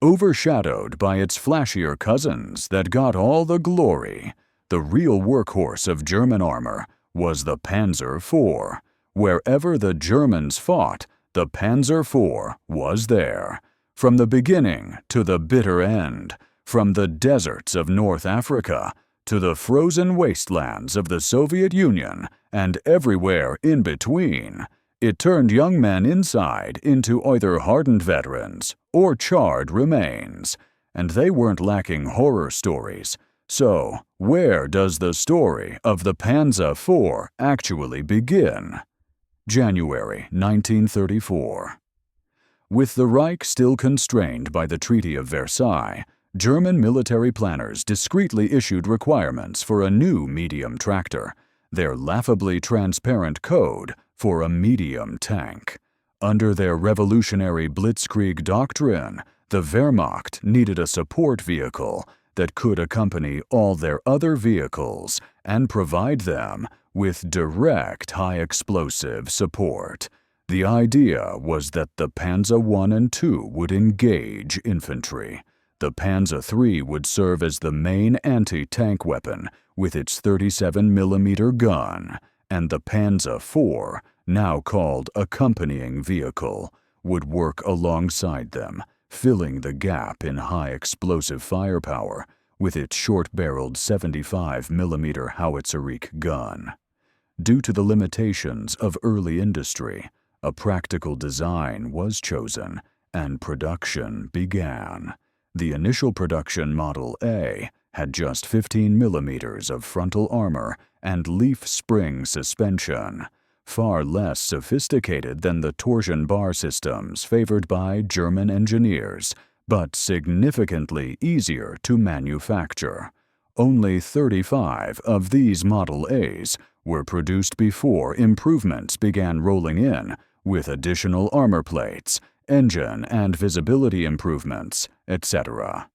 Overshadowed by its flashier cousins that got all the glory, the real workhorse of German armor was the Panzer IV. Wherever the Germans fought, the Panzer IV was there. From the beginning to the bitter end, from the deserts of North Africa to the frozen wastelands of the Soviet Union and everywhere in between, it turned young men inside into either hardened veterans or charred remains, and they weren't lacking horror stories. So, where does the story of the Panzer IV actually begin? January 1934. With the Reich still constrained by the Treaty of Versailles, German military planners discreetly issued requirements for a new medium tractor, their laughably transparent code for a medium tank. Under their revolutionary blitzkrieg doctrine, the Wehrmacht needed a support vehicle that could accompany all their other vehicles and provide them with direct high-explosive support. The idea was that the Panzer I and II would engage infantry. The Panzer III would serve as the main anti-tank weapon with its 37mm gun, and the Panzer IV, now called accompanying vehicle, would work alongside them, filling the gap in high explosive firepower with its short-barreled 75mm Howitzer-Reek gun. Due to the limitations of early industry, a practical design was chosen and production began. The initial production Model A had just 15mm of frontal armor and leaf spring suspension, far less sophisticated than the torsion bar systems favored by German engineers, but significantly easier to manufacture. Only 35 of these Model A's were produced before improvements began rolling in, with additional armor plates, engine and visibility improvements, etc.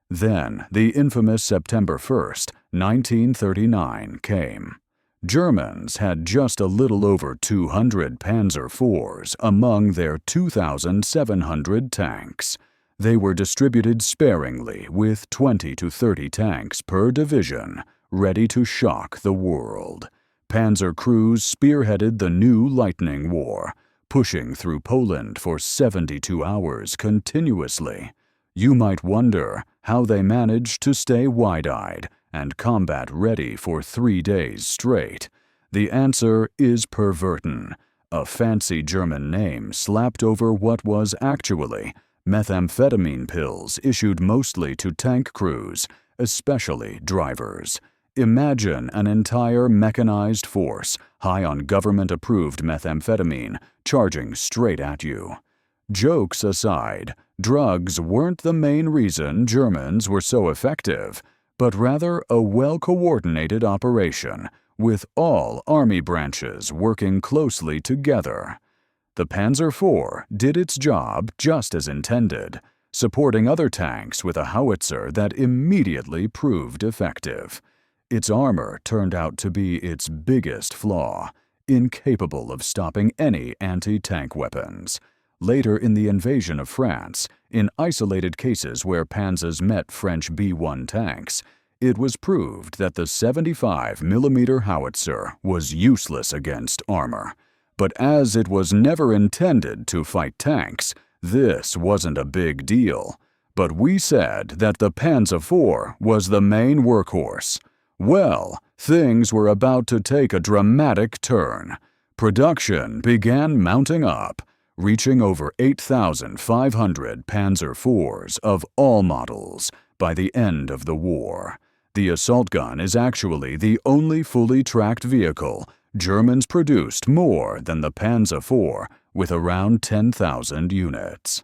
Then the infamous September 1st, 1939 came. Germans had just a little over 200 Panzer IVs among their 2,700 tanks. They were distributed sparingly with 20 to 30 tanks per division, ready to shock the world. Panzer crews spearheaded the new Lightning War, pushing through Poland for 72 hours continuously. You might wonder how they managed to stay wide-eyed and combat-ready for 3 days straight. The answer is Perverten, a fancy German name slapped over what was actually methamphetamine pills issued mostly to tank crews, especially drivers. Imagine an entire mechanized force, high on government-approved methamphetamine, charging straight at you. Jokes aside, drugs weren't the main reason Germans were so effective, but rather a well-coordinated operation, with all army branches working closely together. The Panzer IV did its job just as intended, supporting other tanks with a howitzer that immediately proved effective. Its armor turned out to be its biggest flaw, incapable of stopping any anti-tank weapons. Later in the invasion of France, in isolated cases where panzers met French B-1 tanks, it was proved that the 75mm howitzer was useless against armor. But as it was never intended to fight tanks, this wasn't a big deal. But we said that the Panzer IV was the main workhorse. Well, things were about to take a dramatic turn. Production began mounting up, reaching over 8,500 Panzer IVs of all models by the end of the war. The assault gun is actually the only fully tracked vehicle Germans produced more than the Panzer IV, with around 10,000 units.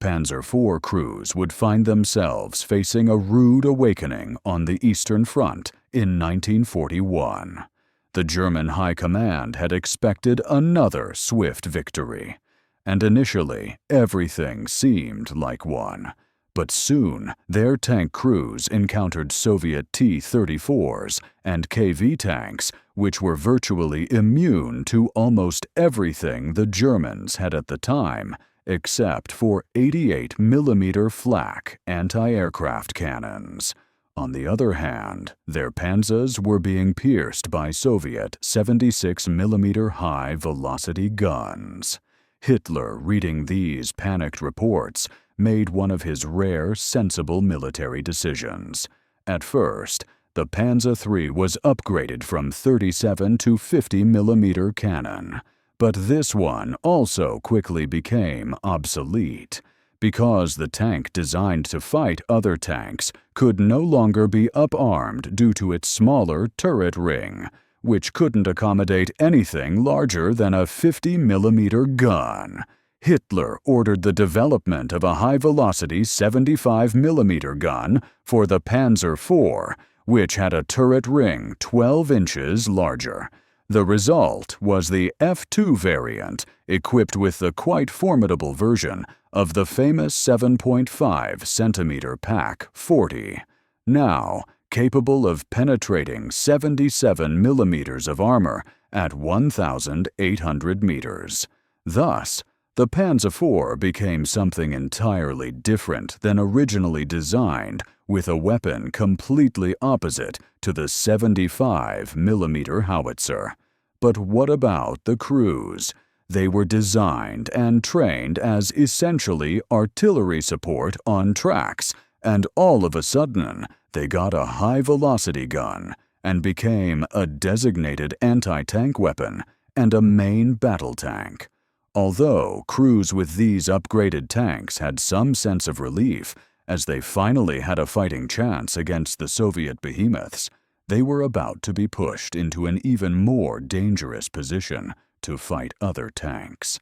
Panzer IV crews would find themselves facing a rude awakening on the Eastern Front in 1941. The German High Command had expected another swift victory, and initially everything seemed like one. But soon their tank crews encountered Soviet T-34s and KV tanks, which were virtually immune to almost everything the Germans had at the time except for 88mm flak anti-aircraft cannons. On the other hand, their panzers were being pierced by Soviet 76mm high-velocity guns. Hitler, reading these panicked reports, made one of his rare, sensible military decisions. At first, the Panzer III was upgraded from 37 to 50mm cannon, but this one also quickly became obsolete, because the tank designed to fight other tanks could no longer be up-armed due to its smaller turret ring, which couldn't accommodate anything larger than a 50mm gun. Hitler ordered the development of a high-velocity 75mm gun for the Panzer IV, which had a turret ring 12 inches larger. The result was the F2 variant, equipped with the quite formidable version of the famous 7.5-centimeter Pak 40, now capable of penetrating 77 millimeters of armor at 1,800 meters. Thus, the Panzer IV became something entirely different than originally designed, with a weapon completely opposite to the 75mm howitzer. But what about the crews? They were designed and trained as essentially artillery support on tracks, and all of a sudden, they got a high-velocity gun and became a designated anti-tank weapon and a main battle tank. Although crews with these upgraded tanks had some sense of relief, as they finally had a fighting chance against the Soviet behemoths, they were about to be pushed into an even more dangerous position to fight other tanks.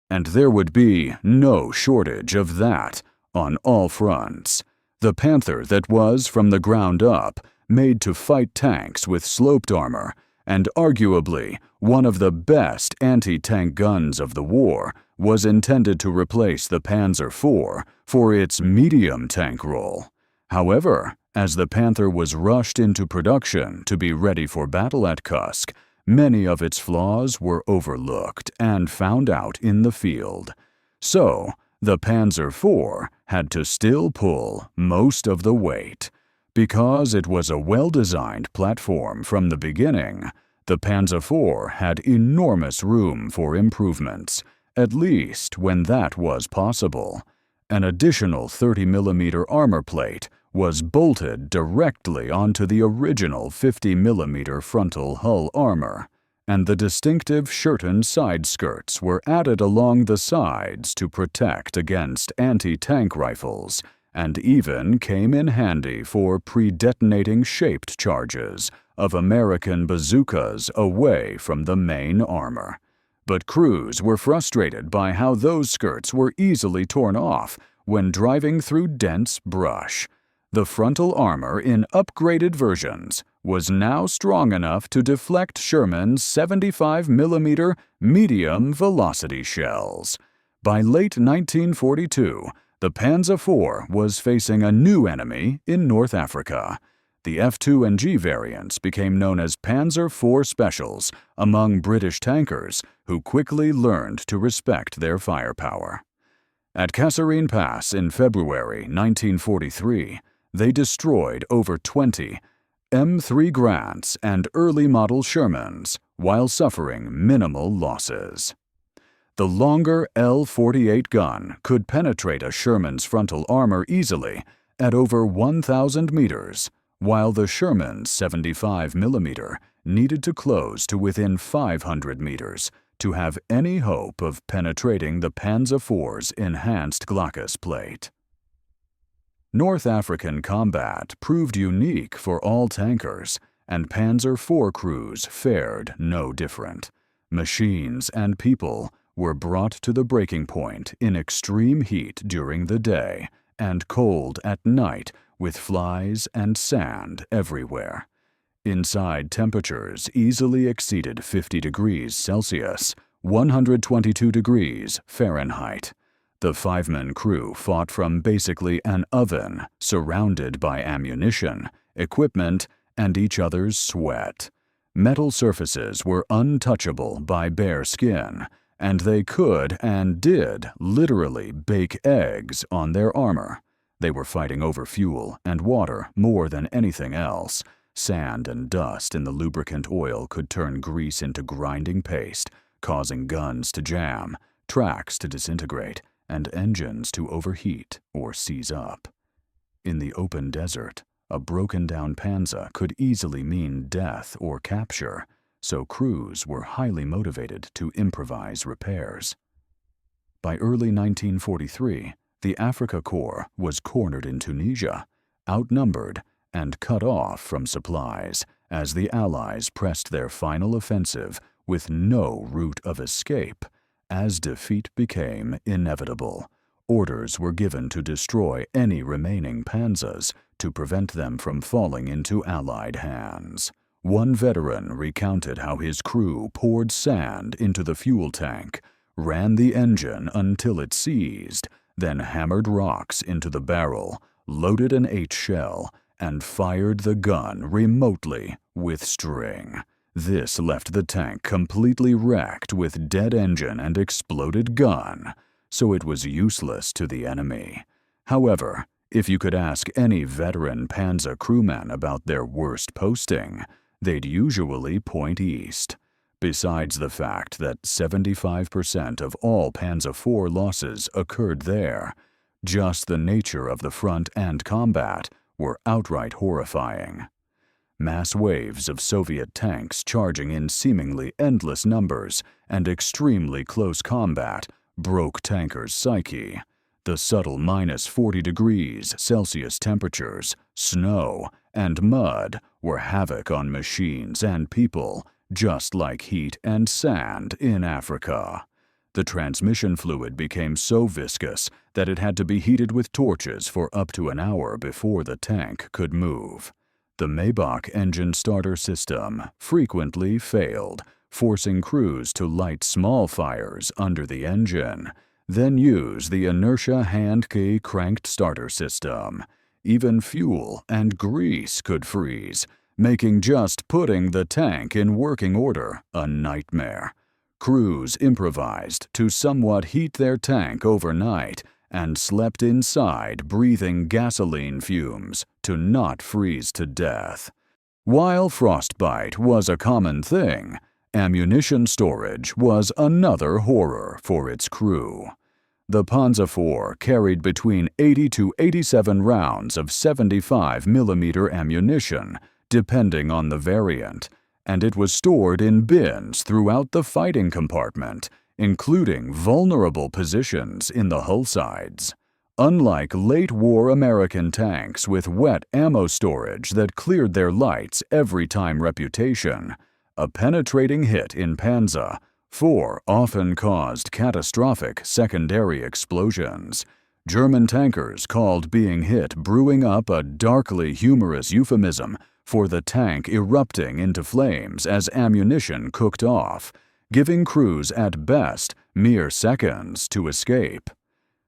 And there would be no shortage of that on all fronts. The Panther that was, from the ground up, made to fight tanks with sloped armor, and arguably one of the best anti-tank guns of the war, was intended to replace the Panzer IV for its medium tank role. However, as the Panther was rushed into production to be ready for battle at Kursk, many of its flaws were overlooked and found out in the field. So, the Panzer IV had to still pull most of the weight. Because it was a well-designed platform from the beginning, the Panzer IV had enormous room for improvements, at least when that was possible. An additional 30mm armor plate was bolted directly onto the original 50mm frontal hull armor, and the distinctive shirten side skirts were added along the sides to protect against anti-tank rifles, and even came in handy for pre-detonating shaped charges of American bazookas away from the main armor. But crews were frustrated by how those skirts were easily torn off when driving through dense brush. The frontal armor in upgraded versions was now strong enough to deflect Sherman's 75mm medium-velocity shells. By late 1942, the Panzer IV was facing a new enemy in North Africa. The F2 and G variants became known as Panzer IV Specials among British tankers, who quickly learned to respect their firepower. At Kasserine Pass in February 1943, they destroyed over 20 M3 Grants and early model Shermans while suffering minimal losses. The longer L-48 gun could penetrate a Sherman's frontal armor easily at over 1,000 meters, while the Sherman's 75mm needed to close to within 500 meters to have any hope of penetrating the Panzer IV's enhanced Glockus plate. North African combat proved unique for all tankers, and Panzer IV crews fared no different. Machines and people were brought to the breaking point in extreme heat during the day and cold at night with flies and sand everywhere. Inside temperatures easily exceeded 50 degrees Celsius, 122 degrees Fahrenheit. The five-man crew fought from basically an oven surrounded by ammunition, equipment, and each other's sweat. Metal surfaces were untouchable by bare skin, and they could and did literally bake eggs on their armor. They were fighting over fuel and water more than anything else. Sand and dust in the lubricant oil could turn grease into grinding paste, causing guns to jam, tracks to disintegrate, and engines to overheat or seize up. In the open desert, a broken-down Panzer could easily mean death or capture, so crews were highly motivated to improvise repairs. By early 1943, the Afrika Korps was cornered in Tunisia, outnumbered, and cut off from supplies as the Allies pressed their final offensive with no route of escape. As defeat became inevitable, orders were given to destroy any remaining panzers to prevent them from falling into Allied hands. One veteran recounted how his crew poured sand into the fuel tank, ran the engine until it seized, then hammered rocks into the barrel, loaded an H-shell, and fired the gun remotely with string. This left the tank completely wrecked with dead engine and exploded gun, so it was useless to the enemy. However, if you could ask any veteran Panzer crewman about their worst posting, they'd usually point east. Besides the fact that 75% of all Panzer IV losses occurred there, just the nature of the front and combat were outright horrifying. Mass waves of Soviet tanks charging in seemingly endless numbers and extremely close combat broke tankers' psyche. The subtle -40 degrees Celsius temperatures, snow, and mud were havoc on machines and people, just like heat and sand in Africa. The transmission fluid became so viscous that it had to be heated with torches for up to an hour before the tank could move. The Maybach engine starter system frequently failed, forcing crews to light small fires under the engine, then use the inertia hand-key cranked starter system. Even fuel and grease could freeze, making just putting the tank in working order a nightmare. Crews improvised to somewhat heat their tank overnight and slept inside breathing gasoline fumes to not freeze to death. While frostbite was a common thing, ammunition storage was another horror for its crew. The Panzer IV carried between 80 to 87 rounds of 75mm ammunition, depending on the variant, and it was stored in bins throughout the fighting compartment, including vulnerable positions in the hull sides. Unlike late-war American tanks with wet ammo storage that cleared their lights every time reputation, a penetrating hit in Panzer IV often caused catastrophic secondary explosions. German tankers called being hit brewing up a darkly humorous euphemism for the tank erupting into flames as ammunition cooked off, giving crews at best mere seconds to escape.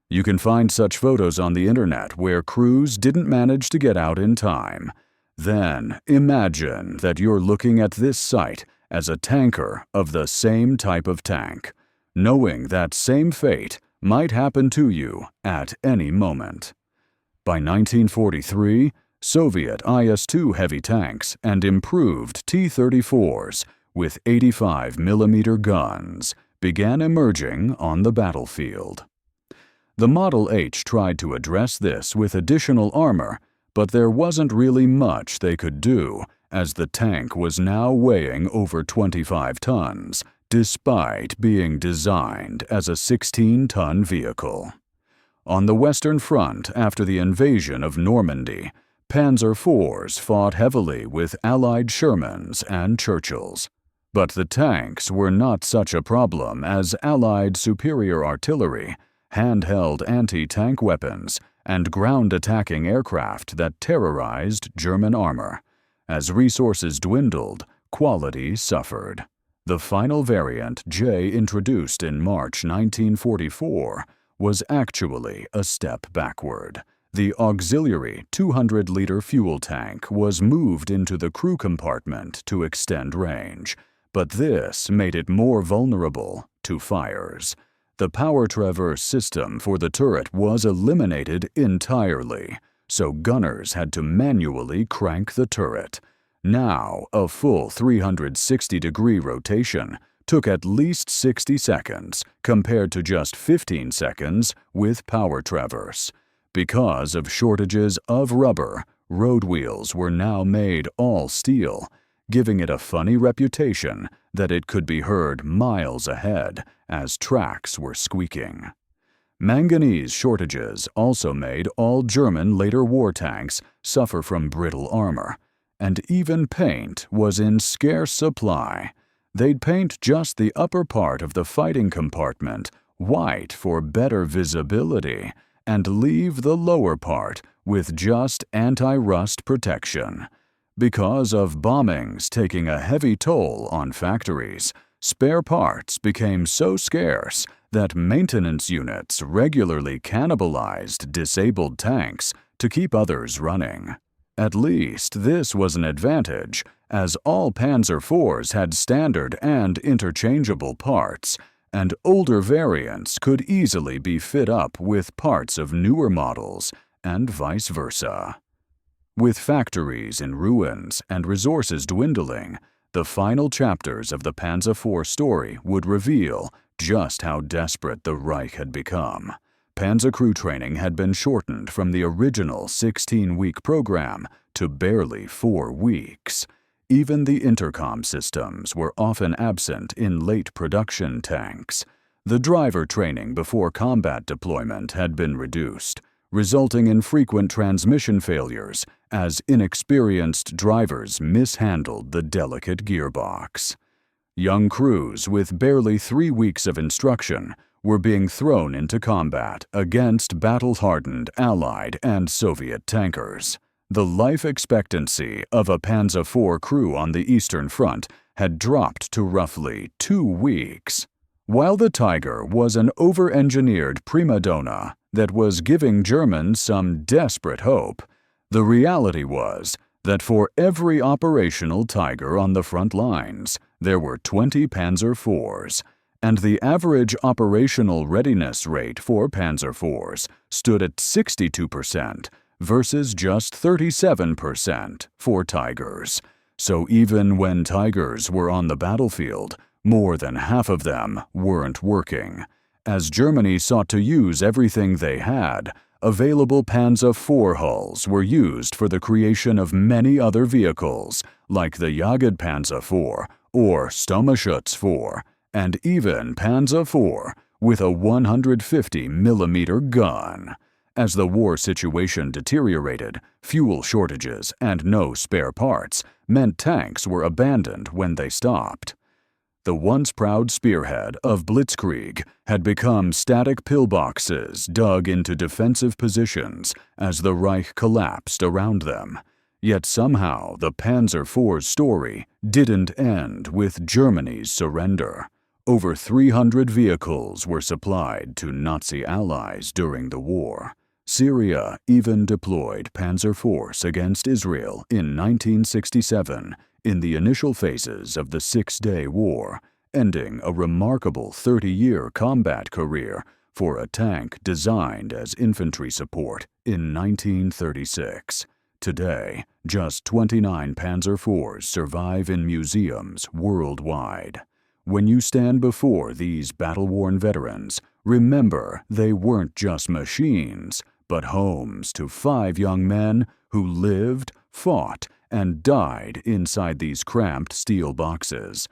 You can find such photos on the internet where crews didn't manage to get out in time. Then imagine that you're looking at this sight as a tanker of the same type of tank, knowing that same fate might happen to you at any moment. By 1943, Soviet IS-2 heavy tanks and improved T-34s with 85mm guns began emerging on the battlefield. The Model H tried to address this with additional armor, but there wasn't really much they could do, as the tank was now weighing over 25 tons, despite being designed as a 16-ton vehicle. On the Western Front after the invasion of Normandy, Panzer IVs fought heavily with Allied Shermans and Churchills. But the tanks were not such a problem as Allied superior artillery, handheld anti-tank weapons, and ground-attacking aircraft that terrorized German armor. As resources dwindled, quality suffered. The final variant J introduced in March 1944 was actually a step backward. The auxiliary 200-liter fuel tank was moved into the crew compartment to extend range, but this made it more vulnerable to fires. The power traverse system for the turret was eliminated entirely, so gunners had to manually crank the turret. Now, a full 360-degree rotation took at least 60 seconds, compared to just 15 seconds with power traverse. Because of shortages of rubber, road wheels were now made all steel, giving it a funny reputation that it could be heard miles ahead as tracks were squeaking. Manganese shortages also made all German later war tanks suffer from brittle armor, and even paint was in scarce supply. They'd paint just the upper part of the fighting compartment white for better visibility and leave the lower part with just anti-rust protection. Because of bombings taking a heavy toll on factories, spare parts became so scarce that maintenance units regularly cannibalized disabled tanks to keep others running. At least this was an advantage, as all Panzer IVs had standard and interchangeable parts, and older variants could easily be fit up with parts of newer models, and vice versa. With factories in ruins and resources dwindling, the final chapters of the Panzer IV story would reveal just how desperate the Reich had become. Panzer crew training had been shortened from the original 16-week program to barely 4 weeks. Even the intercom systems were often absent in late production tanks. The driver training before combat deployment had been reduced, resulting in frequent transmission failures as inexperienced drivers mishandled the delicate gearbox. Young crews with barely 3 weeks of instruction were being thrown into combat against battle-hardened Allied and Soviet tankers. The life expectancy of a Panzer IV crew on the Eastern Front had dropped to roughly 2 weeks. While the Tiger was an over-engineered prima donna that was giving Germans some desperate hope, the reality was that for every operational Tiger on the front lines, there were 20 Panzer IVs, and the average operational readiness rate for Panzer IVs stood at 62% versus just 37% for Tigers. So even when Tigers were on the battlefield, more than half of them weren't working. As Germany sought to use everything they had, available Panzer IV hulls were used for the creation of many other vehicles, like the Jagdpanzer IV or Sturmgeschütz IV, and even Panzer IV with a 150mm gun. As the war situation deteriorated, fuel shortages and no spare parts meant tanks were abandoned when they stopped. The once proud spearhead of blitzkrieg had become static pillboxes dug into defensive positions as the Reich collapsed around them. Yet somehow the Panzer IV's story didn't end with Germany's surrender. Over 300 vehicles were supplied to Nazi allies during the war. Syria even deployed Panzer Force against Israel in 1967 in the initial phases of the Six-Day War, ending a remarkable 30-year combat career for a tank designed as infantry support in 1936. Today, just 29 Panzer IVs survive in museums worldwide. When you stand before these battle-worn veterans, remember they weren't just machines, but homes to 5 young men who lived, fought, and died inside these cramped steel boxes.